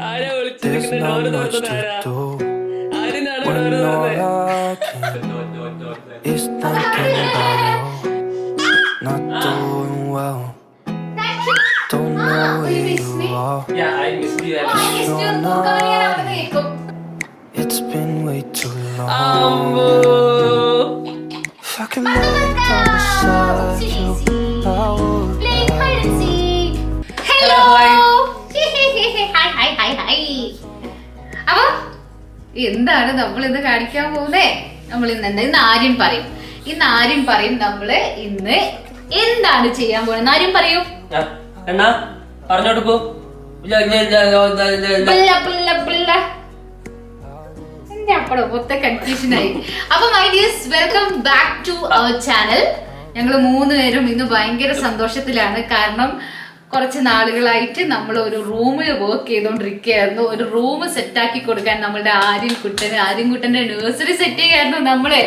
There's not much to do when all I can is thinking about you. Not doing well. Don't know where you are. Yeah, I missed you. You're not. It's been way too long. If I could lay down beside you, I would. Hello. Hi. അപ്പൊ എന്താണ് നമ്മൾ ഇന്ന് കാണിക്കാൻ പോകുന്നേ? നമ്മൾ ഇന്ന് ആര്യൻ പറയും നമ്മള് ഇന്ന് എന്താണ് ചെയ്യാൻ പോകുന്നത്? ആര്യൻ പറയൂ. പറഞ്ഞോടുക്കൂ. മൊത്തം കൺഫ്യൂഷനായി. അപ്പൊ my dears, welcome back to our channel. ഞങ്ങൾ 3 പേരും ഇന്ന് ഭയങ്കര സന്തോഷത്തിലാണ്. കാരണം കുറച്ച് നാളുകളായിട്ട് നമ്മൾ ഒരു റൂമിൽ വർക്ക് ചെയ്തോണ്ടിരിക്കുകയായിരുന്നു. ഒരു റൂം സെറ്റാക്കി കൊടുക്കാൻ നമ്മളുടെ ആര്യൻകുട്ടന്റെ നഴ്സറി സെറ്റ് ചെയ്യായിരുന്നു നമ്മള്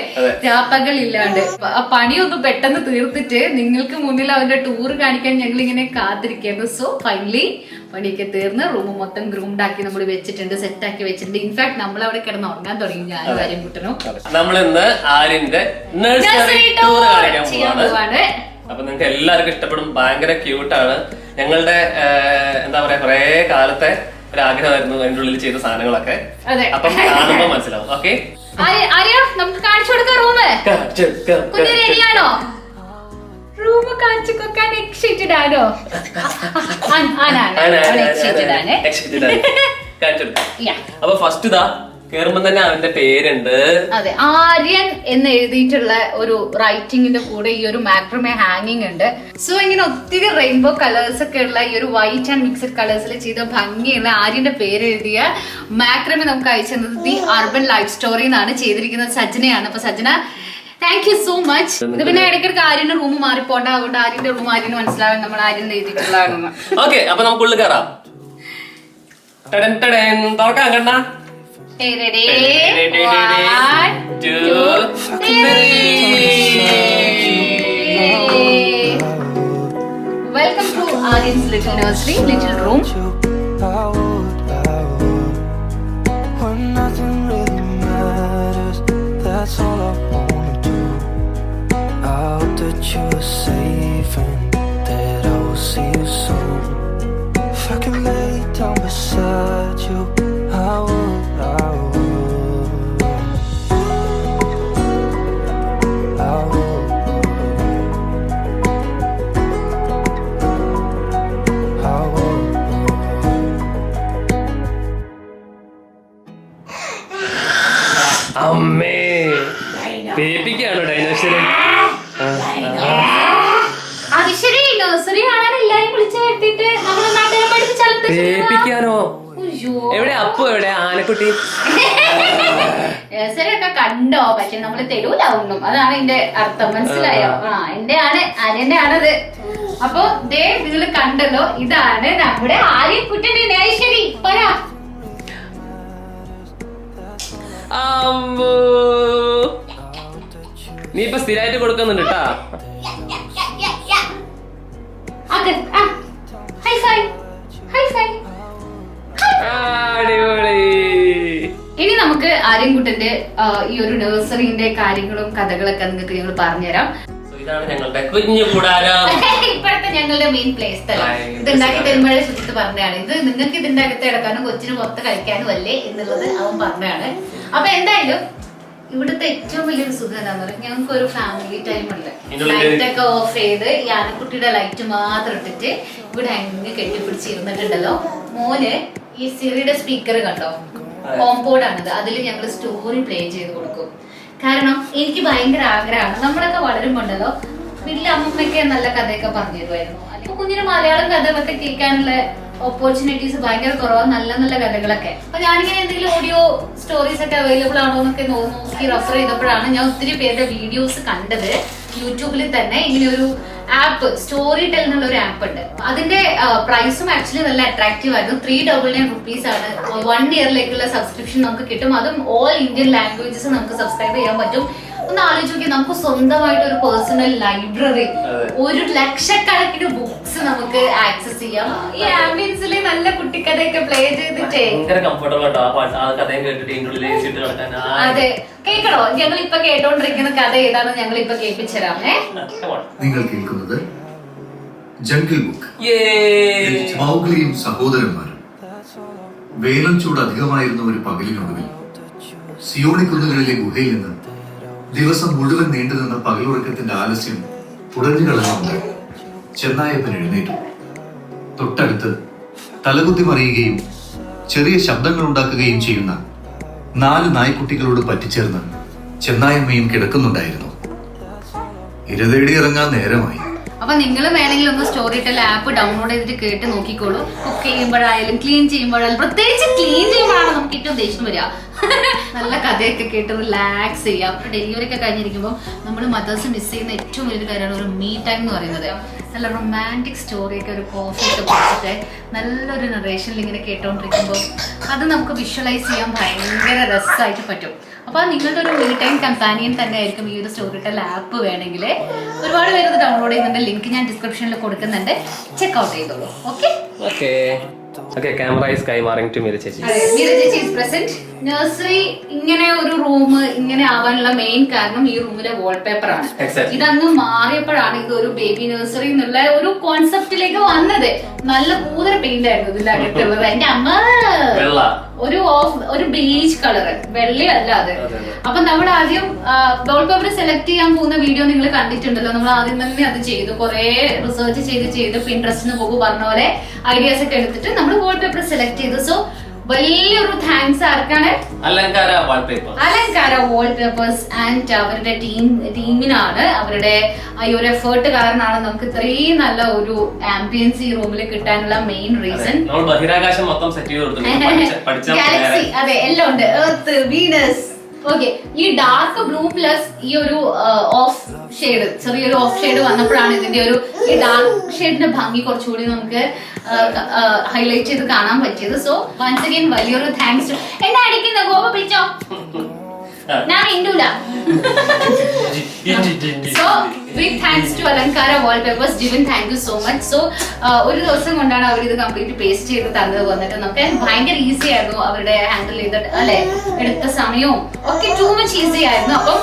രാപ്പകലില്ലാണ്ട്. ആ പണിയൊന്നും പെട്ടെന്ന് തീർത്തിട്ട് നിങ്ങൾക്ക് മുന്നിൽ അവന്റെ ടൂർ കാണിക്കാൻ ഞങ്ങൾ ഇങ്ങനെ കാത്തിരിക്കായിരുന്നു. സോ ഫൈനലി പണിയൊക്കെ തീർന്ന് റൂം മൊത്തം ഗ്രൂംഡാക്കി നമ്മൾ വെച്ചിട്ടുണ്ട്, സെറ്റാക്കി വെച്ചിട്ടുണ്ട്. ഇൻഫാക്ട് നമ്മൾ അവിടെ കിടന്ന് ഉറങ്ങാൻ തുടങ്ങി. ഞാനും ആര്യൻകുട്ടനും നമ്മളിന്ന് ആര്യന്റെ നഴ്സറി ടൂർ കാണിക്കാൻ പോവാണ്. അപ്പൊ നിങ്ങൾക്ക് എല്ലാവർക്കും ഇഷ്ടപ്പെടും. ഭയങ്കര ക്യൂട്ടാണ്. ഞങ്ങളുടെ എന്താ പറയാ, കുറെ കാലത്തെ ഒരു ആഗ്രഹമായിരുന്നു അതിന്റെ ഉള്ളിൽ ചെയ്ത സാധനങ്ങളൊക്കെ. അപ്പം കാണുമ്പോ മനസ്സിലാവും. ഓക്കെ, നമുക്ക് കാണിച്ചു കൊടുക്കാം റൂം. റെഡിയാണോ? റൂം കാണിച്ചു കൊടുക്കാൻ എക്സൈറ്റഡ് ആണോ? അപ്പൊ ഫസ്റ്റ് ഇതാ കേറുമ്പോ തന്നെ അവന്റെ പേരുണ്ട്. അതെ, ആര്യൻ എന്ന് എഴുതിയിട്ടുള്ള ഒരു റൈറ്റിംഗിന്റെ കൂടെ ഈ ഒരു മാക്രമേ ഹാങ്ങിങ് ഉണ്ട്. സോ ഇങ്ങനെ ഒത്തിരി റെയിൻബോ കളേഴ്സ് ഒക്കെ ഉള്ള ഈ ഒരു വൈറ്റ് ആൻഡ് മിക്സഡ് കളേഴ്സിൽ ചെയ്ത ഭംഗിയുള്ള ആര്യന്റെ പേര് എഴുതിയ മാക്രമേ നമുക്ക് അയച്ചത് ദി അർബൻ ലൈഫ് സ്റ്റോറി എന്നാണ് ചെയ്തിരിക്കുന്നത്. സജ്ജനയാണ്. അപ്പൊ സജ്ജന, താങ്ക് യു സോ മച്ച്. ഇത് പിന്നെ ഇടയ്ക്കിടയ്ക്ക് ആര്യന്റെ റൂം മാറിപ്പോണ്ട, അതുകൊണ്ട് ആര്യന്റെ റൂം ആര്യന് മനസ്സിലാവും നമ്മൾ ആര്യൻ എഴുതിയിട്ടുള്ളതാണെന്ന്. ഓക്കെ, അപ്പൊ നമുക്ക് ഉള്ളിൽ കയറാം. തുറക്കാം കണ്ണ. Hey, ready? 1, 2, 3. Welcome to Aryan's little nursery, little room. I would. When nothing really matters, that's all I wanna do. I hope that you're safe and that I will see you soon. If I could lay down beside you, I would. അമ്മേ, ബേബിക്കാണോ dinosaur? Nursery കാണാൻ എല്ലാരും വിളിച്ചു വരുത്തിട്ട് നമ്മളെ നാട്ടുകാരെ പഠിപ്പിച്ചാലും ബേബിക്കാണോ? എവിടെ അപ്പു? എവിടെ ആനക്കുട്ടി? നഴ്സറിയൊക്കെ കണ്ടോ? പക്ഷെ നമ്മള് തരൂല ഒന്നും. അതാണ് ഇതിന്റെ അർത്ഥം. മനസ്സിലായോ? എന്റെ ആണ്, ആര്യന്റെ ആണത്. അപ്പൊ ദേ നിങ്ങൾ കണ്ടല്ലോ, ഇതാണ് നമ്മുടെ ആര്യൻകുട്ടന്റെ നഴ്സറി. പറയാ നീ ഇപ്പൊ സ്ഥിരമായിട്ട് കൊടുക്കുന്നുണ്ട് കേട്ടാ. ഇനി നമുക്ക് ആര്യൻകുട്ടന്റെ ഈ ഒരു നഴ്സറിന്റെ കാര്യങ്ങളും കഥകളൊക്കെ നിങ്ങൾക്ക് ഞങ്ങൾ പറഞ്ഞുതരാം. ഇതാണ് ഞങ്ങളുടെ കുഞ്ഞു കൂടാരം. ഇപ്പോഴത്തെ ഞങ്ങളുടെ മെയിൻ പ്ലേസ് സ്ഥലം. ഇത് ഉണ്ടാക്കി തരുമ്പോഴേ സുജിത്ത് പറഞ്ഞതാണ്, ഇത് നിങ്ങൾക്ക് ഇതിന്റെ അകത്ത് കിടക്കാനും കൊച്ചിന് പുറത്ത് കളിക്കാനും അല്ലേ എന്നുള്ളത് അവൻ പറഞ്ഞതാണ്. അപ്പൊ എന്തായാലും ഇവിടുത്തെ ഏറ്റവും വലിയൊരു സുഖം എന്താന്ന് പറയുക, ഞങ്ങൾക്ക് ഒരു ഫാമിലി ടൈം ഉണ്ട്. ലൈറ്റ് ഒക്കെ ഓഫ് ചെയ്ത് ഈ ആനക്കുട്ടിയുടെ ലൈറ്റ് മാത്രം ഇട്ടിട്ട് ഇവിടെ അങ്ങ് കെട്ടിപ്പിടിച്ചിരുന്നിട്ടുണ്ടല്ലോ. മോന് ഈ സിറിയുടെ സ്പീക്കർ കണ്ടോ? ഹോംപോഡാണിത്. അതിൽ ഞങ്ങൾ സ്റ്റോറി പ്ലേ ചെയ്ത് കൊടുക്കും. കാരണം എനിക്ക് ഭയങ്കര ആഗ്രഹമാണ്. നമ്മളൊക്കെ വളരുമ്പോണ്ടല്ലോ വലിയ അമ്മമ്മയൊക്കെ നല്ല കഥയൊക്കെ പറഞ്ഞു തരുമായിരുന്നു. അല്ലെങ്കിൽ കുഞ്ഞിന് മലയാളം കഥകളൊക്കെ കേൾക്കാനുള്ള ഓപ്പർച്യൂണിറ്റീസ് ഭയങ്കര കുറവാണ്. നല്ല നല്ല കഥകളൊക്കെ. അപ്പൊ ഞാനിങ്ങനെ എന്തെങ്കിലും ഓഡിയോ സ്റ്റോറീസ് ഒക്കെ അവൈലബിൾ ആണോ എന്നൊക്കെ നോക്കി റെഫർ ചെയ്തപ്പോഴാണ് ഞാൻ ഒത്തിരി പേരുടെ വീഡിയോസ് കണ്ടത്. യൂട്യൂബിൽ തന്നെ ഇങ്ങനെ ഒരു ആപ്പ്, സ്റ്റോറി ടെൽ എന്നുള്ള ഒരു ആപ്പ് ഉണ്ട്. അതിന്റെ പ്രൈസും ആക്ച്വലി നല്ല അട്രാക്റ്റീവ് ആയിരുന്നു. 399 rupees ആണ്. 1 ഇയറിലേക്കുള്ള സബ്സ്ക്രിപ്ഷൻ നമുക്ക് കിട്ടും. അതും ഓൾ ഇന്ത്യൻ ലാംഗ്വേജസ് നമുക്ക് സബ്സ്ക്രൈബ് ചെയ്യാൻ പറ്റും. ഒന്ന് ആലോചിച്ച് നോക്കി, നമുക്ക് സ്വന്തമായിട്ട് ഒരു പേഴ്സണൽ ലൈബ്രറി, 1,00,000 ബുക്സ് നമുക്ക് ആക്സസ് ചെയ്യാം. ഈ ആംബിയൻസിൽ നല്ല കുട്ടിക്കഥയൊക്കെ പ്ലേ ചെയ്തിട്ടേ അതെ. കേൾക്കണോ? ഞങ്ങൾ ഇപ്പൊ കേട്ടോണ്ടിരിക്കുന്ന കഥ ഏതാണെന്ന് ഞങ്ങൾ ഇപ്പൊ കേൾപ്പിച്ചരാമേ. നിങ്ങൾ കേൾക്കുന്നത് ജംഗിൾ ബുക്ക്. മൗഗ്ലിയും സഹോദരന്മാരും. വേനൽ ചൂട് അധികമായിരുന്ന ഒരു പകലിനൊടുവിൽ സിയോണിക്കുന്നുകളിലെ ഗുഹയിൽ നിന്ന് ദിവസം മുഴുവൻ നീണ്ടുനിന്ന പകലുറക്കത്തിന്റെ ആലസ്യം തുടഞ്ഞു കളഞ്ഞുകൊണ്ട് ചെന്നായപ്പൻ എഴുന്നേറ്റു. തൊട്ടടുത്ത് തലകുത്തി മറിയുകയും ചെറിയ ശബ്ദങ്ങൾ ഉണ്ടാക്കുകയും ചെയ്യുന്ന 4 നായ്ക്കുട്ടികളോട് പറ്റിച്ചേർന്ന് ചെന്നായമ്മയും കിടക്കുന്നുണ്ടായിരുന്നു. ഇരതേടി ഇറങ്ങാൻ നേരമായി. അപ്പൊ നിങ്ങൾ വേണമെങ്കിൽ ഒന്ന് സ്റ്റോറി ടെൽ ആപ്പ് ഡൗൺലോഡ് ചെയ്തിട്ട് കേട്ട് നോക്കിക്കോളൂ. കുക്ക് ചെയ്യുമ്പോഴായാലും ക്ലീൻ ചെയ്യുമ്പോഴായാലും, പ്രത്യേകിച്ച് ക്ലീൻ ചെയ്യുമ്പോഴാണ് നമുക്ക് ഏറ്റവും ദേഷ്യം വരിക. നല്ല കഥയൊക്കെ കേട്ട് റിലാക്സ് ചെയ്യാം. ഡെലിവറി ഒക്കെ കഴിഞ്ഞിരിക്കുമ്പോൾ നമ്മൾ മദേഴ്സ് മിസ് ചെയ്യുന്ന ഏറ്റവും വലിയൊരു കാര്യമാണ് ഒരു മീ ടൈം എന്ന് പറയുന്നത്. നല്ല റൊമാൻറ്റിക് സ്റ്റോറിയൊക്കെ ഒരു കോഫി ഒക്കെ കുടിച്ചിട്ട് നല്ലൊരു നറേഷനിൽ ഇങ്ങനെ കേട്ടോണ്ടിരിക്കുമ്പോൾ അത് നമുക്ക് വിഷ്വലൈസ് ചെയ്യാൻ ഭയങ്കര രസമായിട്ട് പറ്റും. അപ്പൊ നിങ്ങളുടെ ഒരു മീ ടൈം കമ്പാനിയൻ തന്നെ ആയിരിക്കും ഈ ഒരു സ്റ്റോറി ടെൽ ആപ്പ്. വേണമെങ്കിൽ ഒരുപാട് പേര് ഇത് ഡൗൺലോഡ് ചെയ്യുന്നുണ്ട്. ലിങ്ക് ഞാൻ ഡിസ്ക്രിപ്ഷനിൽ കൊടുക്കുന്നുണ്ട്, ചെക്ക് ഔട്ട് ചെയ്തോളൂ. Okay. Camera is kaimaring to Meera Chechi. Meera Chechi is present. Nursery ഇങ്ങനെ ഒരു റൂം ഇങ്ങനെ ആവാനുള്ള മെയിൻ കാരണം ഈ റൂമിലെ വാൾപേപ്പർ ആണ്. ഇതങ്ങ് മാറിയപ്പോഴാണ് ഇതൊരു ബേബി നഴ്സറി എന്നുള്ള ഒരു കോൺസെപ്റ്റിലേക്ക് വന്നത്. നല്ല കൂതര പെയിന്റ് ആയിരുന്നു ഇതിലകത്തുള്ളത്. എന്റെ അമ്മ ഒരു ബീച്ച് കളർ, വെള്ളയല്ല അത്. അപ്പൊ നമ്മൾ ആദ്യം വാൾപേപ്പർ സെലക്ട് ചെയ്യാൻ പോകുന്ന വീഡിയോ നിങ്ങൾ കണ്ടിട്ടുണ്ടല്ലോ. നമ്മൾ ആദ്യം തന്നെ അത് ചെയ്തു, കുറെ റിസർച്ച് ചെയ്ത് പിൻട്രസ്റ്റിന് പോകും പറഞ്ഞ പോലെ ഐഡിയാസ് ഒക്കെ എടുത്തിട്ട് നമ്മൾ വാൾപേപ്പർ സെലക്ട് ചെയ്തു. സോ വലിയൊരു താങ്ക്സ് ആർക്കാണ്? അലങ്കാര വാൾപേപ്പേഴ്സ് ആൻഡ് അവരുടെ ടീമിനാണ്. അവരുടെ ഈ ഒരു എഫേർട്ട് കാരണമാണ് നമുക്ക് ഇത്രയും നല്ല ഒരു ആംബിയൻസ് ഈ റൂമിൽ കിട്ടാനുള്ള മെയിൻ റീസൺ. ബഹിരാകാശം മൊത്തം സെറ്റ് ചെയ്ത് കൊടുത്തു, ഗാലക്സി, അതെ, എല്ലാം ഉണ്ട്. Earth, Venus. ഓക്കെ, ഈ ഡാർക്ക് ബ്ലൂ പ്ലസ് ഈ ഒരു ഓഫ് ഷെയ്ഡ്, ചെറിയൊരു ഓഫ് ഷെയ്ഡ് വന്നപ്പോഴാണ് ഇതിന്റെ ഒരു ഈ ഡാർക്ക് ഷെയ്ഡിന്റെ ഭംഗി കുറച്ചുകൂടി നമുക്ക് ഹൈലൈറ്റ് ചെയ്ത് കാണാൻ പറ്റിയത്. സോ വൺസ് അഗൈൻ വലിയൊരു താങ്ക്സ്. എന്നെ അടിക്കുന്ന ഗോപ പിടിച്ചോ, ഞാൻ ഇണ്ടൂല. സോ ബിഗ് താങ്ക്സ് ടു അലങ്കാര wallpapers. Jivin, thank you so much. So ഒരു ദിവസം കൊണ്ടാണ് അവർ ഇത് കംപ്ലീറ്റ് പേസ്റ്റ് ചെയ്ത് തന്നത് വന്നിട്ട്. നമുക്ക് ഭയങ്കര ഈസി ആയിരുന്നു അവരുടെ ഹാൻഡിൽ ചെയ്തിട്ട്, അല്ലെ, എടുത്ത സമയവും ഒക്കെ ടൂ മച്ച് ഈസി ആയിരുന്നു. അപ്പം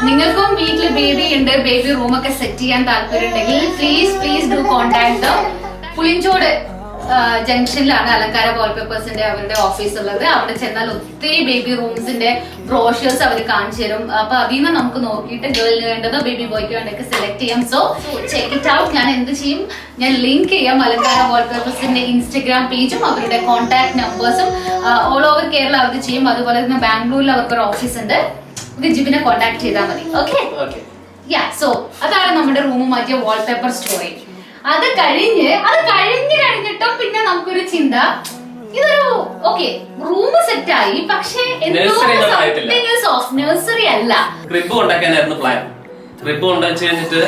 നിങ്ങൾക്കും വീട്ടിൽ ബേബി ഉണ്ട്, ബേബി റൂമൊക്കെ സെറ്റ് ചെയ്യാൻ താല്പര്യം ഉണ്ടെങ്കിൽ please do contact them. Pulinchodu ജംഗ്ഷനിലാണ് അലങ്കാര വാൾപേപ്പേഴ്സിന്റെ അവരുടെ ഓഫീസ് ഉള്ളത്. അവിടെ ചെന്നാൽ ഒത്തിരി ബേബി റൂംസിന്റെ ബ്രോഷേഴ്സ് അവർ കാണിച്ചു തരും. അപ്പൊ അതിൽ നിന്ന് നമുക്ക് നോക്കിയിട്ട് ഗേളിന് വേണ്ടതോ ബേബി ബോയ്ക്ക് വേണ്ടൊക്കെ സെലക്ട് ചെയ്യാം. So check it out. ഞാൻ എന്ത് ചെയ്യും, ഞാൻ ലിങ്ക് ചെയ്യാം അലങ്കാര വാൾപേപ്പേഴ്സിന്റെ ഇൻസ്റ്റഗ്രാം പേജും അവരുടെ കോൺടാക്ട് നമ്പേഴ്സും. ഓൾ ഓവർ കേരള അവർ ചെയ്യും. അതുപോലെ തന്നെ ബാംഗ്ലൂരിൽ അവർക്കൊരു ഓഫീസ് ഉണ്ട്. ജിബിനെ കോൺടാക്ട് ചെയ്താൽ മതി. ഓക്കെ. സോ അതാണ് നമ്മുടെ റൂം മാറ്റിയ വാൾപേപ്പർ സ്റ്റോറി. അത് കഴിഞ്ഞിട്ടും പിന്നെ നമുക്കൊരു ചിന്ത, ഇതൊരു ഓക്കെ റൂം സെറ്റ് ആയി, പക്ഷെ നഴ്സറി അല്ല. Crib ഉണ്ടാക്കാനായിരുന്നു plan. ക്രിബ് ഉണ്ടാക്കി കഴിഞ്ഞിട്ട്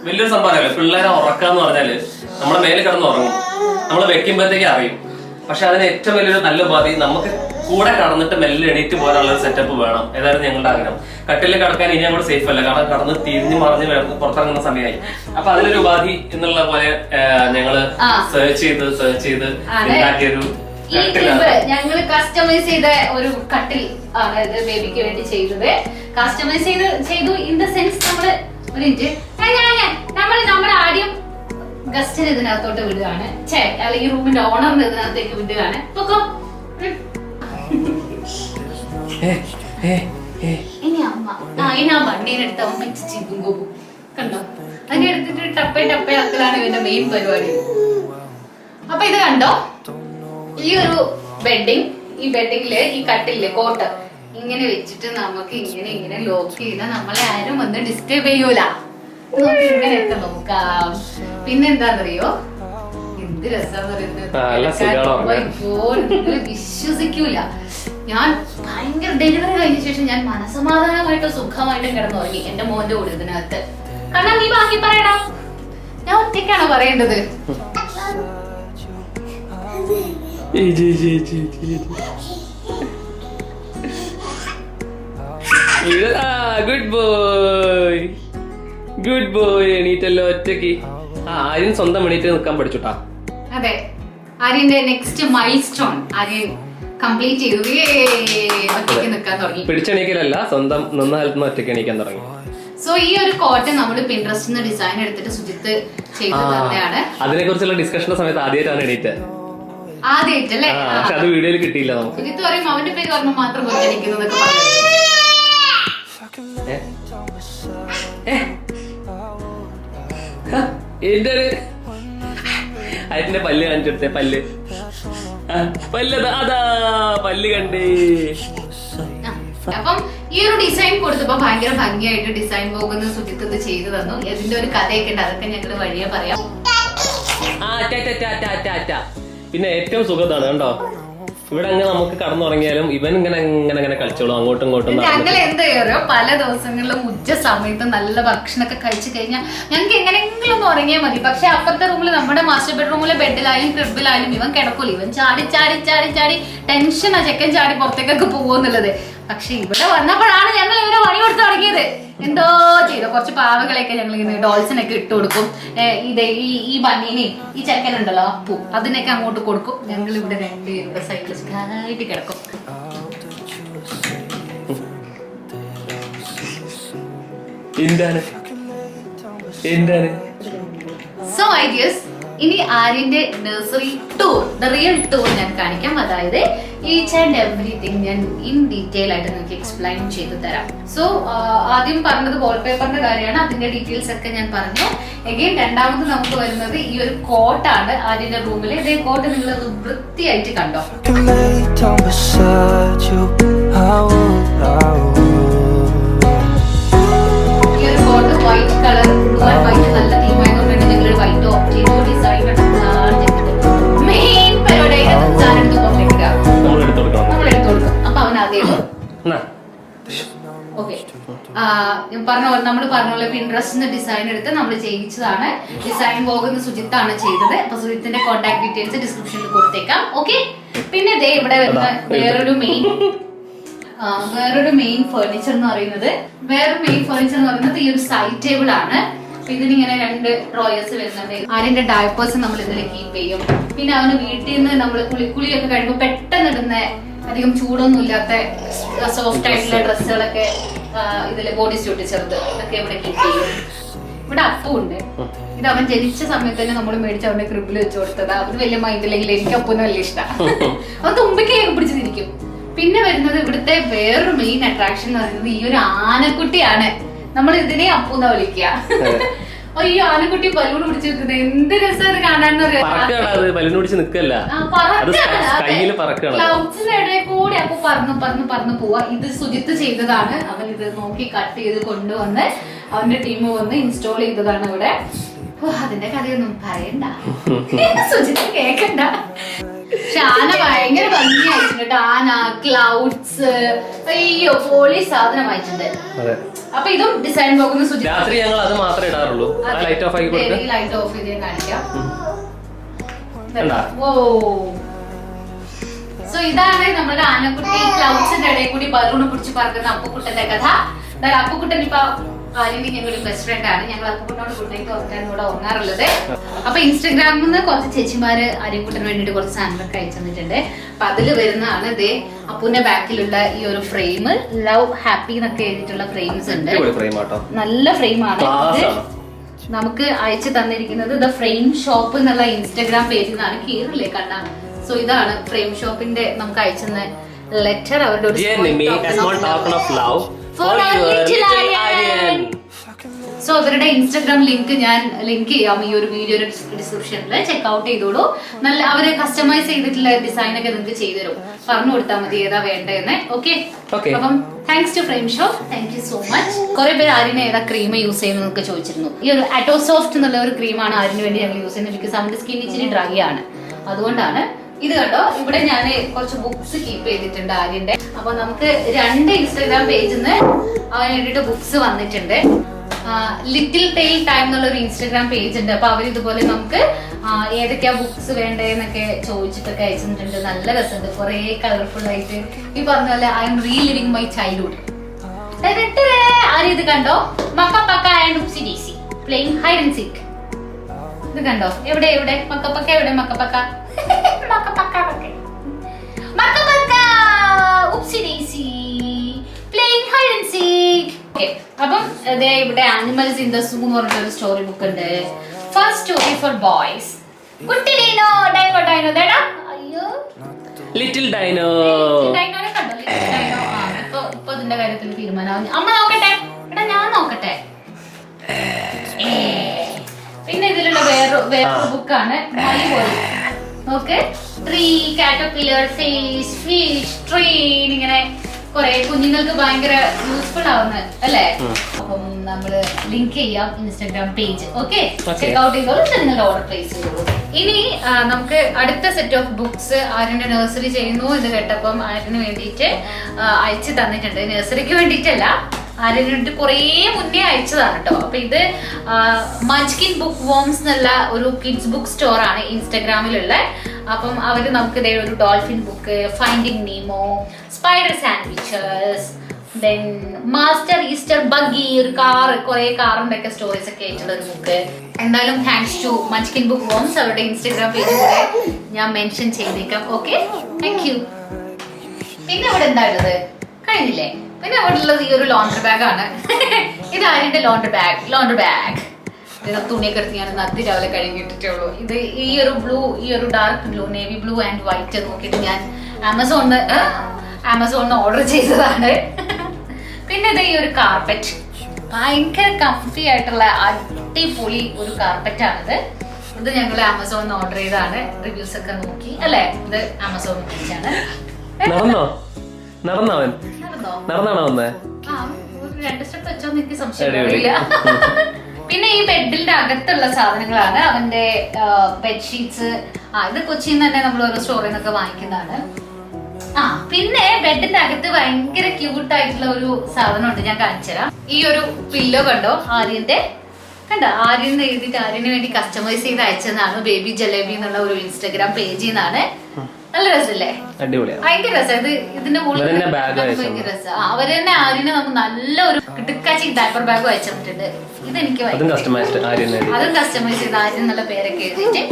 വലിയൊരു സംഭവമല്ലേ, പിള്ളേരെ ഉറക്കാന്ന് പറഞ്ഞാല് നമ്മളെ മേലെ കിടന്ന് ഉറങ്ങും, നമ്മള് വെക്കുമ്പോഴത്തേക്ക് അറിയും. പക്ഷെ അതിന് ഏറ്റവും വലിയൊരു നല്ല ഉപാധി നമുക്ക് കൂടെ കടന്നിട്ട് മെല്ലെ എണീറ്റ് പോകാനുള്ള ഒരു സെറ്റപ്പ് വേണം. ഏതായിരുന്നു ഞങ്ങളുടെ ആഗ്രഹം. കട്ടിലിൽ കിടക്കാൻ ഇനി അങ്ങോട്ട് സേഫ് അല്ല, കാരണം കടന്ന് തിരിഞ്ഞു മറിഞ്ഞ് പുറത്തിറങ്ങുന്ന സമയമായി. അപ്പൊ അതിലൊരു ഉപാധി എന്നുള്ള പോലെ ഞങ്ങള് സെർച്ച് ചെയ്ത് ഉണ്ടാക്കിയൊരു ഞങ്ങൾ കസ്റ്റമൈസ് ചെയ്ത ഒരു കട്ടിൽ ആണ് ഇത് ബേബിക്ക് വേണ്ടി ചെയ്തത്. കസ്റ്റമൈസ് ചെയ്തു ഇൻ ദ സെൻസ് നമ്മള് ഒരു മിനിറ്റ് നമ്മൾ ആദ്യം ഗസ്റ്റിന് ഇതിനകത്തോട്ട് വിടുകയാണ്, അല്ലെങ്കിൽ റൂമിന്റെ ഓണറിന് ഇതിനകത്തേക്ക് വിടുകയാണ്. ഇനി ആ വണ്ടീനെടുത്ത് അവൻ വെച്ച് ചിന്തും പോകും, കണ്ടോ? അതിനെ എടുത്തിട്ട് ടപ്പേ ആക്കലാണ് ഇവന്റെ മെയിൻ പരിപാടി. അപ്പൊ ഇത് കണ്ടോ, ഈ ഒരു ബെഡിങ്, ഈ ബെഡിങ്ങില് ഈ കട്ടില്ലേ കോട്ട് ഇങ്ങനെ വെച്ചിട്ട് നമുക്ക് ഇങ്ങനെ ലോക്ക് ചെയ്താൽ നമ്മളെ ആരും വന്ന് ഡിസ്റ്റർബ് ചെയ്യൂല. നമുക്ക് ഇങ്ങനെയൊക്കെ നോക്കാം. പിന്നെന്താന്നറിയോ, എന്ത് രസാന്ന് വിശ്വസിക്കൂല. ഞാൻ ഭയങ്കര ഡെലിവറി കഴിഞ്ഞ ശേഷം ഞാൻ മനസമാധാനമായിട്ടും സുഖമായിട്ടും കിടന്നുറങ്ങി എന്റെ മോന്റെ കൂടെ ഇതിനകത്ത്. കാരണം നീ ബാക്കി പറയടാ, ഞാൻ ഒറ്റയ്ക്കാണോ പറയേണ്ടത്? Good boy, good boy. എണീറ്റല്ലോ ഒറ്റക്ക്. ആര്യൻ സ്വന്തം എണീറ്റ് നിൽക്കാൻ പഠിച്ചുട്ടാ. അതെ, ആര്യന്റെ next milestone Aryan complete ചെയ്തു. ഒറ്റയ്ക്ക് നിൽക്കാൻ തുടങ്ങി. പിടിച്ചെണീക്കലല്ല, സ്വന്തം നിന്ന സ്ഥലത്ത് നിന്ന് ഒറ്റയ്ക്ക് എണീക്കാൻ തുടങ്ങി. സോ ഈ ഒരു കോട്ട് നമ്മൾ പിൻട്രസ്റ്റിൽ നിന്ന് ഡിസൈൻ എടുത്തിട്ട് സുജിത്ത് ചെയ്തു തന്നെയാണ്. അതിനെ കുറിച്ചുള്ള ഡിസ്കഷന്റെ സമയത്ത് ആദ്യമായിട്ടാണ് എണീറ്റ്. ആദ്യമായിട്ടല്ലേ? പക്ഷെ അത് വീഡിയോയിൽ കിട്ടിയില്ല നമുക്ക്. സുജിത്ത് പറയും അവന്റെ പേര് ഓർമ്മ മാത്രം കൊച്ചടിക്കുന്നതൊക്കെ പറഞ്ഞു. എന്റെ അതിന്റെ പല്ല് കാണിച്ചെടുത്തേ. പല്ല് അതാ പല്ല് കണ്ടേ. അപ്പം ഈ ഒരു ഡിസൈൻ കൊടുത്തപ്പോ ഭയങ്കര ഭംഗിയായിട്ട് ഡിസൈൻ പോകുന്ന സുജിത്ത് ഇത് ചെയ്തു തന്നു. ഇതിന്റെ ഒരു കഥയൊക്കെ ഉണ്ട്, അതൊക്കെ ഞങ്ങള് വഴിയെ പറയാം. പിന്നെ ഏറ്റവും സുഖതാണ് കണ്ടോ, ഇവിടെ അങ്ങനെ നമുക്ക് കടന്നുറങ്ങിയാലും ഇവൻ ഇങ്ങനെ ഇങ്ങനെ ഇങ്ങനെ കളിച്ചോളും അങ്ങോട്ടും ഇങ്ങോട്ടും. ഞങ്ങൾ എന്ത് ചെയ്യാറോ, പല ദിവസങ്ങളിലും ഉച്ച സമയത്ത് നല്ല ഭക്ഷണമൊക്കെ കഴിച്ചു കഴിഞ്ഞാൽ ഞങ്ങൾക്ക് എങ്ങനെയെങ്കിലും ഒന്ന് ഉറങ്ങിയാൽ മതി. പക്ഷെ അപ്പുറത്തെ റൂമിൽ, നമ്മുടെ മാസ്റ്റർ ബെഡ്റൂമിലെ ബെഡിലായാലും ക്രിബിലായാലും ഇവൻ കിടക്കൂല. ഇവൻ ചാടി ചാടി ചാടി ചാടി ടെൻഷനാ ചെക്കൻ ചാടി പുറത്തേക്കൊക്കെ പോകുന്നുള്ളത്. പക്ഷെ ഇവിടെ വന്നപ്പോഴാണ് ഞങ്ങൾ ഇവരെ പണി കൊടുത്ത് തുടങ്ങിയത്. എന്തോ ചെയ്തോ, കുറച്ച് പാവകളെയൊക്കെ ഞങ്ങൾ ഇങ്ങനെ ഡോൾസിനൊക്കെ ഇട്ട് കൊടുക്കും. ഈ ബണ്ണീനെയും ഈ ചെക്കനുണ്ടല്ലോ അപ്പു, അതിനൊക്കെ അങ്ങോട്ട് കൊടുക്കും. ഞങ്ങൾ ഇവിടെ രണ്ടുപേരുടെ സൈഡിൽ സുഖമായിട്ട് കിടക്കും. സോ ഐ ഗെസ് ഇനി ആര്യന്റെ nursery tour, the real tour ഞാൻ കാണിക്കാം. അതായത് ഈച്ച് ആൻഡ് എവറിത്തിങ് ഞാൻ ഇൻ ഡീറ്റെയിൽ ആയിട്ട് നിങ്ങൾക്ക് എക്സ്പ്ലെയിൻ ചെയ്തു തരാം. സോ ആദ്യം പറഞ്ഞത് വാൾപേപ്പറിന്റെ കാര്യമാണ്, അതിന്റെ ഡീറ്റെയിൽസ് ഒക്കെ ഞാൻ പറഞ്ഞു. എഗെയിൻ രണ്ടാമത് നമുക്ക് വരുന്നത് ഈ ഒരു കോട്ടാണ് ആര്യന്റെ റൂമിൽ. ഇതേ കോട്ട് നിങ്ങൾ വൃത്തിയായിട്ട് കണ്ടോ. ഈ ഒരു കോട്ട് വൈറ്റ് കളർ, വൈറ്റ് നല്ല തീമായതുകൊണ്ടാണ് ഞങ്ങൾ വൈറ്റ് ഓപ്റ്റ് ചെയ്തു. ഡിസൈൻ മെയിൻ പരിപാടിയായിട്ട് സാധനം പുറത്തേക്ക് നമ്മൾ എടുത്തു കൊടുക്കും. അപ്പൊ അവൻ അതേ ഓക്കെ നമ്മൾ പറഞ്ഞ പോലെ പിൻട്രസ്റ്റിന്ന് ഡിസൈൻ എടുത്ത് നമ്മൾ ചെയ്യിച്ചതാണ്. ഡിസൈൻ പോകുന്ന സുജിത്താണ് ചെയ്തത്. അപ്പൊ സുജിത്തിന്റെ കോൺടാക്ട് ഡീറ്റെയിൽസ് ഡിസ്ക്രിപ്ഷനിൽ കൊടുത്തേക്കാം. ഓക്കെ, പിന്നെ ദേ ഇവിടെ വരുന്ന വേറൊരു മെയിൻ ഫർണിച്ചർ എന്ന് പറയുന്നത് ഈ ഒരു സൈഡ് ടേബിൾ ആണ്. ഇതിനിങ്ങനെ 2 ഡ്രോയേഴ്സ് വരുന്നുണ്ട്. ആര്യന്റെ ഡയപ്പേഴ്സ് നമ്മൾ ഇതിൽ കീപ്പ് ചെയ്യും. പിന്നെ അവന് വീട്ടിൽ നിന്ന് നമ്മൾ കുളിയൊക്കെ കഴിയുമ്പോൾ പെട്ടെന്ന് ഇടുന്ന അധികം ചൂടൊന്നും ഇല്ലാത്ത സോഫ്റ്റ് ആയിട്ടുള്ള ഡ്രസ്സുകളൊക്കെ ഇതില് ബോഡി സ്യൂട്ട് ചെറുത് ഇതൊക്കെ ഇവിടെ കീപ്പ് ചെയ്യും. ഇവിടെ അപ്പുണ്ട്. ഇത് അവൻ ജനിച്ച സമയത്ത് തന്നെ നമ്മൾ മേടിച്ച് അവന്റെ ക്രിബിൽ വെച്ച് കൊടുത്തതാ. അത് വലിയ മൈൻഡില്ലെങ്കിൽ എനിക്ക് അപ്പൂന് വലിയ ഇഷ്ടമാണ്. അവൻ തുമ്പിക്കയൊക്കെ പിടിച്ചിരിക്കും. പിന്നെ വരുന്നത് ഇവിടുത്തെ വേറൊരു മെയിൻ അട്രാക്ഷൻ എന്ന് പറയുന്നത് ഈ ഒരു ആനക്കുട്ടിയാണ്. നമ്മൾ ഇതിനെ അപ്പൂന്ന വിളിക്കുക. ഈ ആനക്കുട്ടി ബലൂൺ പിടിച്ച് നിൽക്കുന്നത് എന്ത് രസം കാണാന്ന് ക്ലൗഡ്സിന്റെ ഇടയിൽ കൂടി അപ്പൊ പറന്ന് പോവാ. ഇത് സുജിത്ത് ചെയ്തതാണ്. അവൻ ഇത് നോക്കി കട്ട് ചെയ്ത് കൊണ്ടുവന്ന് അവന്റെ ടീം വന്ന് ഇൻസ്റ്റാൾ ചെയ്തതാണ് ഇവിടെ. അതിന്റെ കഥയൊന്നും പറയണ്ട, സുജിത്ത് കേക്കണ്ട. പക്ഷെ ആന ഭയങ്കര ഭംഗിയായിട്ടുണ്ട്. ആന, ക്ലൗഡ്സ്, അയ്യോ പോളി സാധനം വായിച്ചിട്ടുണ്ട്. അപ്പൊ ഇതും ഡിസൈൻ പോകുന്ന സുജിത്ത്. രാത്രി ഞങ്ങൾ അത് മാത്രമേ ഇടാറുള്ളൂ. ലൈറ്റ് ഓഫ് ചെയ്ത് കാണിക്കാം. ഓ, സോ ഇതാണ് നമ്മുടെ ആനക്കുട്ടി ക്ലൗഡ്സിന്റെ ഇടയിൽ കൂടി ബലൂൺ പിടിച്ച് പറക്കുന്ന അപ്പുക്കുട്ടന്റെ കഥ. അപ്പുക്കുട്ടൻ ഇപ്പൊ ആര്യന്റെ ഞങ്ങളുടെ ബെസ്റ്റ് ഫ്രണ്ട് ആണ്. ഞങ്ങൾ അപ്പുക്കുട്ടനോട് ഗുഡ് നൈറ്റ് ഓർക്കാനും കൂടെ ഉറങ്ങാറുള്ളത്. അപ്പൊ ഇൻസ്റ്റാഗ്രാമിൽ നിന്ന് കുറച്ച് ചേച്ചിമാര് ആര്യക്കുട്ടന് വേണ്ടിട്ട് കുറച്ച് സാധനങ്ങളൊക്കെ അയച്ചു തന്നിട്ടുണ്ട്. അപ്പൊ അതിൽ വരുന്നതാണ് ഇതേ അപ്പുവിന്റെ ബാക്കിലുള്ള ഈ ഒരു ഫ്രെയിം. ലവ് ഹാപ്പി എന്നൊക്കെ എഴുതിയിട്ടുള്ള ഫ്രെയിംസ് ഉണ്ട്. നല്ല ഫ്രെയിമാണ്. നമുക്ക് അയച്ചു തന്നിരിക്കുന്നത് ദ ഫ്രെയിം ഷോപ്പ് എന്നുള്ള ഇൻസ്റ്റാഗ്രാം പേജിൽ നിന്നാണ്. കീറില്ലേ കണ്ട. സോ ഇതാണ് ഫ്രെയിം ഷോപ്പിന്റെ നമുക്ക് അയച്ചെന്ന ലെറ്റർ. അവരുടെ സോ അവരുടെ ഇൻസ്റ്റാഗ്രാം ഞാൻ ലിങ്ക് ചെയ്യാം ഈ ഒരു വീഡിയോയുടെ ഡിസ്ക്രിപ്ഷനിൽ. ചെക്ക് ഔട്ട് ചെയ്തോളൂ. നല്ല അവര് കസ്റ്റമൈസ് ചെയ്തിട്ടുള്ള ഡിസൈൻ ഒക്കെ നിങ്ങൾക്ക് ചെയ്തു തരും. പറഞ്ഞു കൊടുത്താൽ മതി ഏതാ വേണ്ടതെന്ന്. ഓക്കെ, അപ്പം thanks to frame shop. Thank you so much. കുറെ പേര് ആര്യന് ഏതാ ക്രീം യൂസ് ചെയ്യുന്നതൊക്കെ ചോദിച്ചിരുന്നു. ഈ ഒരു അറ്റോസോഫ്റ്റ് എന്നുള്ള ഒരു ക്രീമാണ് ആര്യന് വേണ്ടി ഞങ്ങൾ യൂസ് ചെയ്യുന്നത്. ബിക്കോസ് നമ്മുടെ സ്കിൻ ഇച്ചിരി ഡ്രൈ ആണ്, അതുകൊണ്ടാണ്. ഇത് കണ്ടോ, ഇവിടെ ഞാൻ കുറച്ച് ബുക്സ് കീപ്പ് ചെയ്തിട്ടുണ്ട് ആര്യന്റെ. അപ്പൊ നമുക്ക് 2 ഇൻസ്റ്റാഗ്രാം പേജിൽ നിന്ന് അവന് വേണ്ടിട്ട് ബുക്സ് വന്നിട്ടുണ്ട്. ലിറ്റിൽ ടെയിൽ ടൈം എന്നുള്ള ഒരു ഇൻസ്റ്റാഗ്രാം പേജ് ഉണ്ട്. അപ്പൊ അവർ ഇതുപോലെ നമുക്ക് ഏതൊക്കെയാ ബുക്സ് വേണ്ടതെന്നൊക്കെ ചോദിച്ചിട്ടൊക്കെ അയച്ചിട്ടുണ്ട്. നല്ല രസമുണ്ട്, കുറെ കളർഫുൾ ആയിട്ട്. ഈ പറഞ്ഞ പോലെ I am reliving my childhood. ആരും ഇത് കണ്ടോ? Makka Pakka and Upsy Daisy playing hide and seek. ഇത് കണ്ടോ? എവിടെ എവിടെ മക്കപ്പക്ക, എവിടെ Makka Pakka? Makka Pakka Makka Pakka Upsy Daisy playing hide and seek. അപ്പം ഇവിടെ ആനിമൽസ് ഇൻ ദ സൂ എന്ന് പറഞ്ഞിട്ടൊരു സ്റ്റോറി ബുക്ക് ഉണ്ട്. First story for boys. കുട്ടി ഡൈനോ ഡൈനോ ഡൈനോ ദേടാ. അയ്യോ ലിറ്റിൽ ഡൈനോ. ഡൈനോനെ കണ്ടോ? Little dino. ഇപ്പൊ ഇതിന്റെ കാര്യത്തിൽ തീരുമാനം. അമ്മ നോക്കട്ടെ, എടാ ഞാൻ നോക്കട്ടെ. പിന്നെ ഇതിലുള്ള വേറൊരു ബുക്കാണ് നോക്ക്. Tree, caterpillar, fish, fish, train, ഇങ്ങനെ കുറെ കുഞ്ഞുങ്ങൾക്ക് ഭയങ്കര യൂസ്ഫുൾ ആവുന്ന അല്ലേ? അപ്പം നമ്മള് ലിങ്ക് ചെയ്യാം ഇൻസ്റ്റാഗ്രാം പേജ്. ഓക്കെ, ചെക്ക്ഔട്ട് ചെയ്തോളൂ, നിങ്ങളുടെ ഓർഡർ പ്ലേസ് ചെയ്തോളൂ. ഇനി നമുക്ക് അടുത്ത സെറ്റ് ഓഫ് ബുക്സ് ആര്യന്റെ നഴ്സറി ചെയ്യുന്നു എന്ന് കേട്ടപ്പം ആര്യന് വേണ്ടിയിട്ട് അയച്ചു തന്നിട്ടുണ്ട്. നഴ്സറിക്ക് വേണ്ടിയിട്ടല്ല, ആര്യന് വേണ്ടി കുറേ മുന്നേ അയച്ചതാണ് കേട്ടോ. അപ്പൊ ഇത് മഞ്ച്കിൻ ബുക്ക് വോംസ് എന്നുള്ള ഒരു കിഡ്സ് ബുക്ക് സ്റ്റോർ ആണ് ഇൻസ്റ്റാഗ്രാമിലുള്ള. അപ്പം അവര് നമുക്ക് ഇതേ ഒരു dolphin book, finding Nemo, spider sandwiches, then master Easter buggy, ഒരു കാറ്, കുറെ കാറിന്റെ ഒക്കെ സ്റ്റോറീസ് ഒക്കെ ആയിട്ടുള്ള ഒരു ബുക്ക്. എന്തായാലും thanks to Munchkin bookworms. അവരുടെ ഇൻസ്റ്റാഗ്രാം പേജ് കൂടെ ഞാൻ മെൻഷൻ ചെയ്തേക്കാം. Okay, thank you. പിന്നെ അവിടെ എന്താ ഉള്ളത്? കഴിഞ്ഞില്ലേ? പിന്നെ അവിടെ ഉള്ളത് ഈ ഒരു ലോണ്ടറി ബാഗ് ആണ്. ഇത് ആര്യന്റെ ലോണ്ടറി ബാഗ്. തുണിയൊക്കെ എടുത്ത് ഞാൻ അതിരാവിലെ കഴുകിയിട്ടേ ഉള്ളൂ. ഇത് ഈ ഒരു ബ്ലൂ, ഈ ഒരു dark blue, navy blue and white നോക്കിയിട്ട് ഞാൻ ആമസോണിന്ന് ഓർഡർ ചെയ്തതാണ്. പിന്നെ ഇത് ഈ ഒരു കാർപ്പറ്റ്, ഭയങ്കര കംഫി ആയിട്ടുള്ള അടിപൊളി ഒരു കാർപ്പറ്റ് ആണിത്. ഇത് ഞങ്ങൾ ആമസോണിന്ന് ഓർഡർ ചെയ്തതാണ്. റിവ്യൂസ് ഒക്കെ നോക്കി അല്ലെ? ഇത് ആമസോണിൽ മേടിച്ചാണ്. രണ്ട് സ്റ്റെപ്പ് വെച്ചോന്ന് എനിക്ക് സംശയമില്ല. പിന്നെ ഈ ബെഡിന്റെ അകത്തുള്ള സാധനങ്ങളാണ് അവന്റെ ബെഡ്ഷീറ്റ്സ്. ഇത് കൊച്ചിയിൽ തന്നെ നമ്മൾ ഓരോ സ്റ്റോറിൽ നിന്നൊക്കെ വാങ്ങിക്കുന്നതാണ്. പിന്നെ ബെഡിന്റെ അകത്ത് ഭയങ്കര ക്യൂട്ട് ആയിട്ടുള്ള ഒരു സാധനം ഉണ്ട്, ഞാൻ കാണിച്ചുതരാം. ഈ ഒരു പില്ലോ കണ്ടോ? ആര്യന്റെ എഴുതിയിട്ട് ആര്യന് വേണ്ടി കസ്റ്റമൈസ് ചെയ്ത് അയച്ചതാണ്. ബേബി ജലേബി എന്നുള്ള ഒരു ഇൻസ്റ്റാഗ്രാം പേജിൽ നിന്നാണ്. നല്ല രസല്ലേ? ഭയങ്കര രസം. ഇതിന്റെ ഭയങ്കര രസം. അവര് തന്നെ ആര്യന് നമുക്ക് നല്ല ഒരു കിടുക്കാച്ചി ഡയപ്പർ ബാഗ് അയച്ചിട്ടുണ്ട്. ഇതെനിക്ക് അതും കസ്റ്റമൈസ് ചെയ്ത് ആര്യൻ എന്നുള്ള പേരൊക്കെ എഴുതിയിട്ട്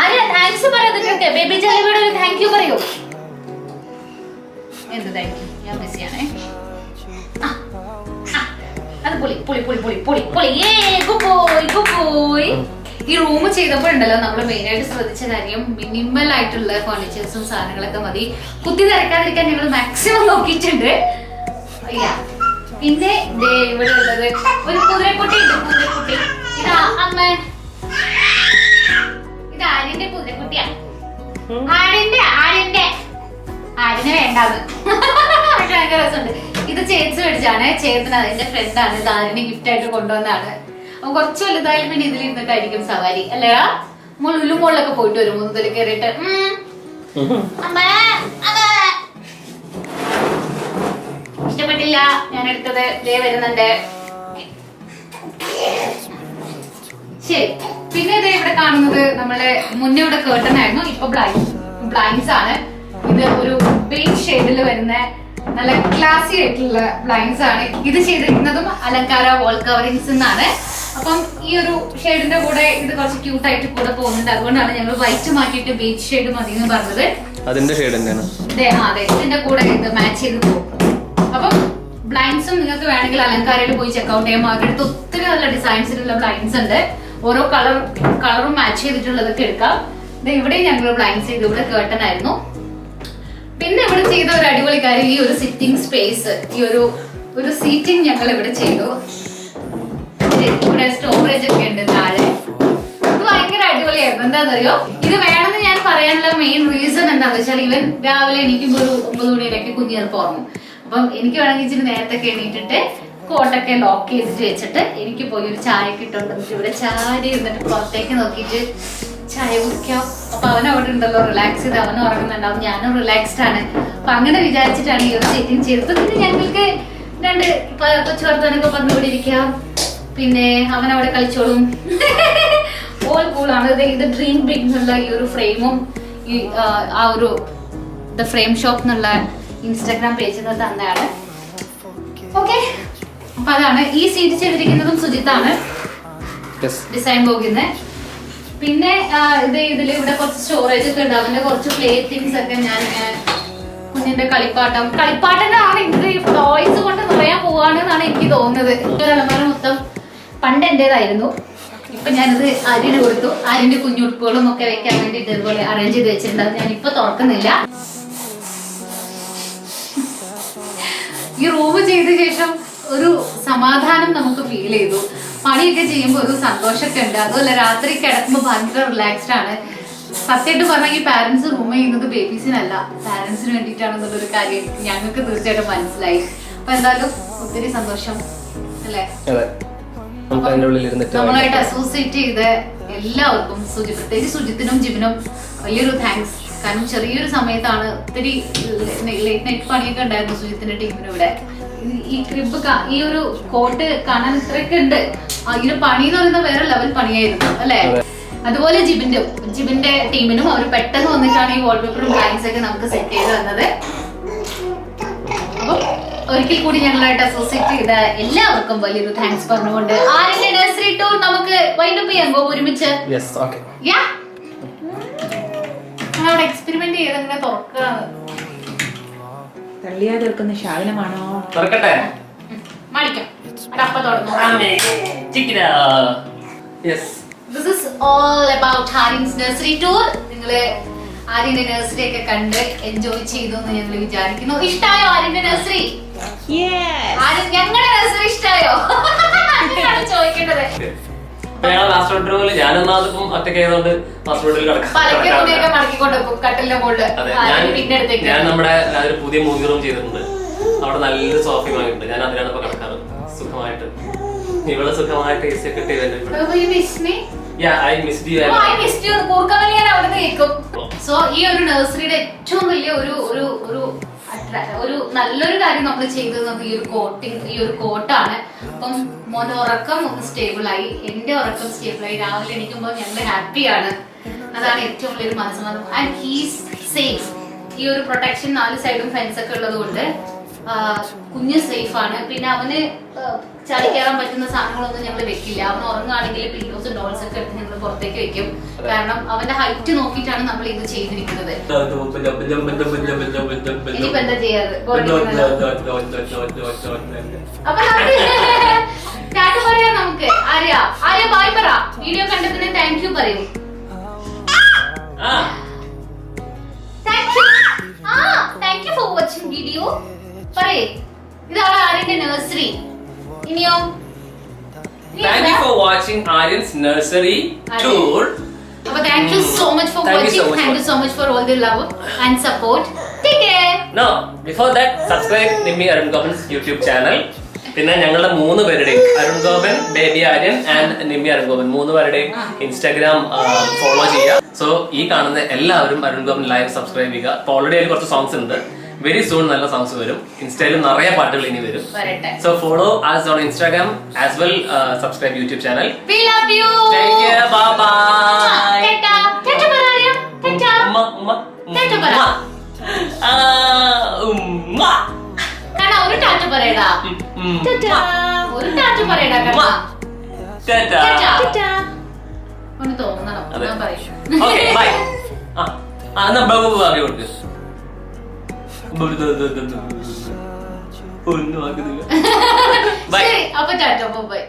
ആര്യ താങ്ക്സ് പറയാതിരിക്കെ. ബേബി ജലേബിയുടെ ഒരു താങ്ക് യു പറയൂ. എന്ത് താങ്ക് യു? ഞാൻ ബിസിയാണേ. അത് പൊളി പൊളി പൊളി പൊളി പൊളി പൊളി. ഈ റൂം ചെയ്തപ്പോഴുണ്ടല്ലോ നമ്മൾ മെയിൻ ആയിട്ട് ശ്രദ്ധിച്ച കാര്യം മിനിമൽ ആയിട്ടുള്ള ഫർണിച്ചേഴ്സും സാധനങ്ങളൊക്കെ മതി. കുത്തി തിരക്കാതിരിക്കാൻ ഞങ്ങൾ മാക്സിമം നോക്കിയിട്ടുണ്ട്. പിന്നെ ഇവിടെ ഉള്ളത് ഒരു കുതിരക്കുട്ടി ഉണ്ട്. കുതിരക്കുട്ടി ഇതാ അമ്മ, ഇത് ആര്യന്റെ കുതിരക്കുട്ടിയാ. ആര്യനെ വേണ്ടാന്ന്. ഭയങ്കര രസമുണ്ട്. ഇത് ചേച്ചി മേടിച്ചാണ്. ചേട്ടന് അതിന്റെ ഫ്രണ്ടാണ്. ഇത് ആര്യന് ഗിഫ്റ്റ് ആയിട്ട് കൊണ്ടുവന്നാണ്. കുറച്ച് വലുതായാലും പിന്നെ ഇതിലിരുന്നിട്ടായിരിക്കും സവാരി അല്ലേടാ? ഉള്ളുമോളിലൊക്കെ പോയിട്ട് വരും മുതൽ കയറിയിട്ട്. ഇഷ്ടപ്പെട്ടില്ല, ഞാൻ എടുത്തത് ദേ വരുന്നുണ്ട്. ശരി, പിന്നെ ഇത് ഇവിടെ കാണുന്നത് നമ്മളെ മുന്നേ ഇവിടെ കേർട്ടൺ ആയിരുന്നു, ഇപ്പൊ ബ്ലൈൻഡ്സ് ആണ്. ഇത് ഒരു ബേജ് ഷെയ്ഡിൽ വരുന്ന നല്ല ക്ലാസി ആയിട്ടുള്ള ബ്ലൈൻഡ്സ് ആണ്. ഇത് ചെയ്തിരിക്കുന്നതും അലങ്കാര വാൾ കവറിങ്സ് എന്നാണ്. അപ്പം ഈ ഒരു ഷെയ്ഡിന്റെ കൂടെ ഇത് കുറച്ച് ക്യൂട്ട് ആയിട്ട് കൂടെ പോകുന്നുണ്ട്. അതുകൊണ്ടാണ് ഞങ്ങൾ വൈറ്റ് മാറ്റിയിട്ട് ബേജ് ഷെയ്ഡ് മതി എന്ന് പറഞ്ഞത്. അതിന്റെ ഷെയ്ഡ് തന്നെയാണ്. അതെ, ഇതിന്റെ കൂടെ ഇത് മാച്ച് ചെയ്ത് പോകും. അപ്പം ബ്ലൈൻഡ്സും നിങ്ങൾക്ക് വേണമെങ്കിൽ അലങ്കാരയിൽ പോയി ചെക്ക്ഔട്ട് ചെയ്യാം. അവരുടെ അടുത്ത് ഒത്തിരി നല്ല ഡിസൈൻസിലുള്ള ബ്ലൈൻഡ്സ് ഉണ്ട്. ഓരോ കളറും മാച്ച് ചെയ്തിട്ടുള്ളതൊക്കെ എടുക്കാം. ഇവിടെയും ഞങ്ങൾ ബ്ലൈൻഡ്സ് ചെയ്ത് ഇവിടെ കേർട്ടൺ ആയിരുന്നു. പിന്നെ ഇവിടെ ചെയ്ത ഒരു അടിപൊളി കാര്യം ഈ ഒരു സിറ്റിംഗ് സ്പേസ്, ഈ ഒരു സീറ്റിംഗ് ഞങ്ങൾ ഇവിടെ ചെയ്തു. ഇവിടെ സ്റ്റോറേജ് ഒക്കെ ഉണ്ട് താഴെ. ഇത് ഭയങ്കര അടിപൊളിയായിരുന്നു. എന്താണെന്നറിയോ, ഇത് വേണമെന്ന് ഞാൻ പറയാനുള്ള മെയിൻ റീസൺ എന്താണെന്ന് വെച്ചാൽ ഇവൻ രാവിലെ എണീക്കുമ്പോൾ ഒരു 9 മണിയിലൊക്കെ കുഞ്ഞ് ചിലപ്പോൾ ഉറങ്ങും. അപ്പം എനിക്ക് വേണമെങ്കിൽ ഇച്ചിരി നേരത്തെ എണീറ്റിട്ട് കോട്ടൊക്കെ ലോക്ക് ചെയ്തിട്ട് വെച്ചിട്ട് എനിക്ക് പോയി ഒരു ചായ കിട്ടുന്നുണ്ട്. ഇവിടെ ചാരി ഇരുന്നിട്ട് പുറത്തേക്ക് നോക്കിയിട്ട് ചായ കുടിക്കാം. അപ്പൊ അവൻ അവിടെ ഉണ്ടല്ലോ റിലാക്സ് ചെയ്ത് അവനും ഉറങ്ങുന്നുണ്ടാവും, ഞാനും റിലാക്സ്ഡ് ആണ്. അപ്പൊ അങ്ങനെ വിചാരിച്ചിട്ടാണ് ഈ ഒരു സെറ്റിംഗ് ചെയ്തത്. പിന്നെ ഞങ്ങൾക്ക് 2 കൊച്ചു വർത്താനൊക്കെ പറഞ്ഞുകൂടി ഇരിക്കാം. പിന്നെ അവൻ അവിടെ കളിച്ചോളും. ഓൾ കൂളാണ്. ഇത് ഡ്രീം ബിഗ് എന്നുള്ള ഈ ഒരു ഫ്രെയിമും ഈ ആ ഒരു ദ ഫ്രെയിം ഷോപ്പ് എന്നുള്ള ഇൻസ്റ്റാഗ്രാം പേജിൽ നിന്ന് തന്നെയാണ്. ഓക്കെ, അപ്പൊ അതാണ് ഈ സീറ്റ് ചെയ്തിരിക്കുന്നതും സുജിത്താണ് ഡിസൈൻ പോകുന്നത്. പിന്നെ ഇതിൽ ഇവിടെ കുറച്ച് സ്റ്റോറേജ് ഒക്കെ ഉണ്ട്. അവന്റെ കുറച്ച് പ്ലേ തിങ്സ് ഒക്കെ ഞാൻ കുഞ്ഞിന്റെ കളിപ്പാട്ടനാണ് ഇത് ടോയ്സ് കൊണ്ട് നിറയാൻ പോവാണെന്നാണ് എനിക്ക് തോന്നുന്നത്. ഒരു അലമാര മൊത്തം പണ്ട് എന്റേതായിരുന്നു. ഇപ്പൊ ഞാനത് ആര്യന് കൊടുത്തു. ആര്യന്റെ കുഞ്ഞുടുപ്പുകളും ഒക്കെ വെക്കാൻ വേണ്ടിട്ട് ഇതുപോലെ അറേഞ്ച് ചെയ്ത് വെച്ചിട്ടുണ്ട്. അത് ഞാനിപ്പോ തുറക്കുന്നില്ല. ഈ റൂം ചെയ്ത ശേഷം ഒരു സമാധാനം നമുക്ക് ഫീൽ ചെയ്തു. പണിയൊക്കെ ചെയ്യുമ്പോൾ ഒരു സന്തോഷമൊക്കെ ഉണ്ട്. അതുപോലെ രാത്രി കിടക്കുമ്പോൾ ഭയങ്കര റിലാക്സ്ഡ് ആണ്. സത്യമായിട്ട് പറഞ്ഞാൽ ഈ പാരന്റ്സ് റൂം ചെയ്യുന്നത് ബേബീസിനല്ല, പാരന്റ്സിന് വേണ്ടിയിട്ടാണെന്നുള്ളൊരു കാര്യം ഞങ്ങൾക്ക് തീർച്ചയായിട്ടും മനസ്സിലായി. അപ്പൊ എന്തായാലും ഒത്തിരി സന്തോഷം അല്ലേ. നമ്മളായിട്ട് അസോസിയേറ്റ് ചെയ്ത എല്ലാവർക്കും പ്രത്യേകിച്ച് സുജിത്തിനും ജിബിനും വലിയൊരു താങ്ക്സ്. കാരണം ചെറിയൊരു സമയത്താണ് ഒത്തിരി ലേറ്റ് നൈറ്റ് പണിയൊക്കെ ഉണ്ടായിരുന്നു സുജിത്തിന്റെ ടീമിനും ഇവിടെ. ഈ ക്രിബ് ഈ ഒരു കോട്ട് കാണാൻ ഇത്രയൊക്കെ ഉണ്ട്. ഇതിന് പണി എന്ന് പറയുന്നത് വേറെ ലെവൽ പണിയായിരുന്നു അല്ലെ. അതുപോലെ ജിബിന്റെ ടീമിനും അവർ പെട്ടെന്ന് വന്നിട്ടാണ് ഈ വാൾപേപ്പറും ബ്ലാങ്ക്സ് ഒക്കെ നമുക്ക് സെറ്റ് ചെയ്ത് തന്നത്. അപ്പൊ ഒരിക്കൽ കൂടി ഞങ്ങളായിട്ട് അസോസിയേറ്റ് ചെയ്ത എല്ലാവർക്കും വലിയൊരു താങ്ക്സ് പറഞ്ഞുകൊണ്ട് ആര്യന്റെ നഴ്സറി ടൂർ നമുക്ക് വൈൻഡപ്പ് ചെയ്യാൻ പോകും ഒരുമിച്ച്. അവിടെ എക്സ്പെരിമെന്റ് ചെയ്ത് അങ്ങനെ തുറക്കാണ്. തള്ളിയാ തീർക്കുന്ന ശാകനമാണോ? തുറക്കട്ടെ. മാണിക്കാം അതപ്പ തുറന്നു. This is all about Aryan's nursery tour. നിങ്ങള് ആര്യന്റെ നഴ്സറി ഒക്കെ കണ്ട് എൻജോയ് ചെയ്തു എന്ന് ഞങ്ങൾ വിചാരിക്കുന്നു. ഇഷ്ടായോ ആര്യന്റെ നഴ്സറി? ഞങ്ങളുടെ നഴ്സറി ഇഷ്ടായോ? ചോദിക്കേണ്ടത്. ഞാൻ നമ്മുടെ ഒരു പുതിയ മൂവി റൂം ചെയ്തിട്ടുണ്ട്. അവിടെ നല്ലൊരു സോഫ വാങ്ങിയിട്ടുണ്ട്. ഞാൻ അതിലാണ് ഇപ്പൊ കിടക്കാറ് സുഖമായിട്ട്. ഇവിടെ സുഖമായിട്ട് AC ഒക്കെ സോ ഈ ഒരു നഴ്സറിയുടെ ഏറ്റവും വലിയ ഒരു നല്ലൊരു കാര്യം നമ്മൾ ചെയ്തത് ഈ ഒരു കോട്ടിങ്, ഈ ഒരു കോട്ടാണ്. അപ്പം മോന്റെ ഉറക്കം ഒന്ന് സ്റ്റേബിളായി, എന്റെ ഉറക്കം സ്റ്റേബിളായി. രാവിലെ എണീക്കുമ്പോൾ ഞങ്ങൾ ഹാപ്പിയാണ്. അതാണ് ഏറ്റവും വലിയൊരു മനസ്സമാധാനം. And he's safe. ഈ ഒരു പ്രൊട്ടക്ഷൻ 4 സൈഡും ഫെൻസ് ഒക്കെ ഉള്ളത് കൊണ്ട് കുഞ്ഞ് സേഫ് ആണ്. പിന്നെ അവന് ചാടി കയറാൻ പറ്റുന്ന സാധനങ്ങളൊന്നും ഞങ്ങൾ വെക്കില്ല. അവൻ ഉറങ്ങുകയാണെങ്കിൽ പില്ലോസ് ഡോൾസ് ഒക്കെ എടുത്ത് ഞങ്ങൾ പുറത്തേക്ക് വെക്കും. കാരണം അവന്റെ ഹൈറ്റ് നോക്കിയിട്ടാണ് നമ്മൾ ഇത് ചെയ്തിരിക്കുന്നത്. ഇനിയിപ്പോ എന്താ ചെയ്യാറ്? അപ്പൊ ടാറ്റ പറയാം നമുക്ക്. ആര്യ ബൈ പറ. വീഡിയോ കണ്ടതിന് താങ്ക് യു പറയൂ. Thank you for watching video പറയേ. ഇതാണ് ആര്യന്റെ നഴ്സറി. ഇനിയോ Thank you for watching Aryan's nursery tour. Appo thank you so much for watching. Thank you so much for all the love and support. Take care. No, before that subscribe Nimmi Arun Govin's YouTube channel. പിന്നെ ഞങ്ങളുടെ 3 പേരുടെയും Arun Gopan, baby Aryan and Nimmi Arun Gopan 3 പേരുടെയും Instagram follow ചെയ്യുക. So ഈ കാണുന്ന എല്ലാവരും Arun Gopan live subscribe ചെയ്യുക. Already അതിൽ കുറച്ച് സോങ്സ് ഉണ്ട്. വെരി സൂൺ നല്ല സോങ്സ് വരും. ഇൻസ്റ്റയിലും നിറയെ പാട്ടുകൾ ഇനി വരും. So follow us on Instagram as well. Subscribe YouTube channel. We love you. Take care. Bye bye. Tata paraya. Tata. Tata para. Kana oru tata parayada. Tata. Oru tata parayada kana. Tata. Tata. Onu തോന്നണം. ഞാൻ പറയും. Okay, bye. എന്നാ ബാബു ബാബു കൊടുക്ക്. ഒന്നും ആക്കുന്നില്ല. ശരി, അപ്പൊ Tata by.